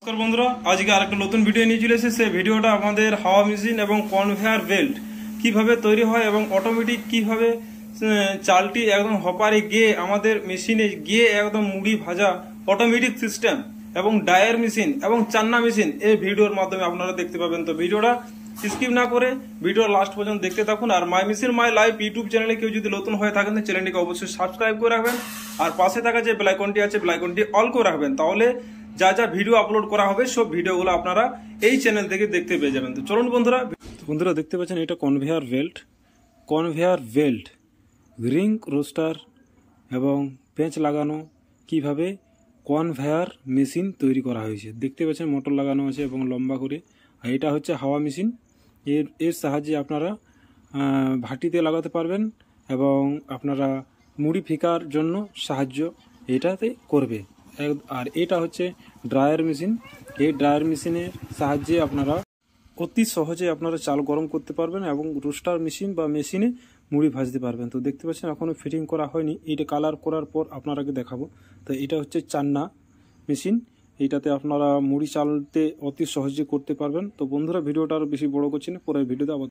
নমস্কার বন্ধুরা, আজকে আরেকটা নতুন ভিডিও নিয়ে চলে এসেছে। সেই ভিডিওটা আমাদের হাওয়া মেশিন এবং কনভেয়ার বেল্ট কিভাবে তৈরি হয় এবং অটোমেটিক কিভাবে চালটি একদম হপারে গিয়ে আমাদের মেশিনে গিয়ে একদম মুড়ি ভাজা অটোমেটিক সিস্টেম এবং ডায়ার মেশিন এবং চান্না মেশিন এই ভিডিওর মাধ্যমে আপনারা দেখতে পাবেন। তো ভিডিওটা স্কিপ না করে ভিডিও লাস্ট পর্যন্ত দেখতে থাকুন। আর my machine my life YouTube চ্যানেলে কেউ যদি নতুন হয়ে থাকেন তো চ্যানেলটিকে অবশ্যই সাবস্ক্রাইব করে রাখবেন আর পাশে থাকা যে বেল আইকনটি আছে বেল আইকনটি অল করে রাখবেন। তাহলে যা যা ভিডিও আপলোড করা হবে সব ভিডিওগুলো আপনারা এই চ্যানেল থেকে দেখতে পেয়ে যাবেন। তো চলুন বন্ধুরা দেখতে পাচ্ছেন এটা কনভেয়ার বেল্ট রিং রোস্টার এবং পেঁচ লাগানো কিভাবে কনভেয়ার মেশিন তৈরি করা হয়েছে। দেখতে পাচ্ছেন মোটর লাগানো আছে এবং লম্বা করে। আর এটা হচ্ছে হাওয়া মেশিন। এর সাহায্যে আপনারা ভাটিতে লাগাতে পারবেন এবং আপনারা মুড়ি ফেকার জন্য সাহায্য এটাতে করবে। আর এটা হচ্ছে ড্রায়ার মেশিন। এই ড্রায়ার মেশিনের সাহায্যে আপনারা অতি সহজে আপনারা চাল গরম করতে পারবেন এবং রোস্টার মেশিন বা মেশিনে মুড়ি ভাজতে পারবেন। তো দেখতে পাচ্ছেন এখনও ফিটিং করা হয়নি, এটা কালার করার পর আপনারাকে দেখাবো। তো এটা হচ্ছে চান্না মেশিন, এইটাতে আপনারা মুড়ি চালতে অতি সহজে করতে পারবেন। তো বন্ধুরা ভিডিওটা আরও বেশি বড় করছি না, পরে ভিডিওতে আবার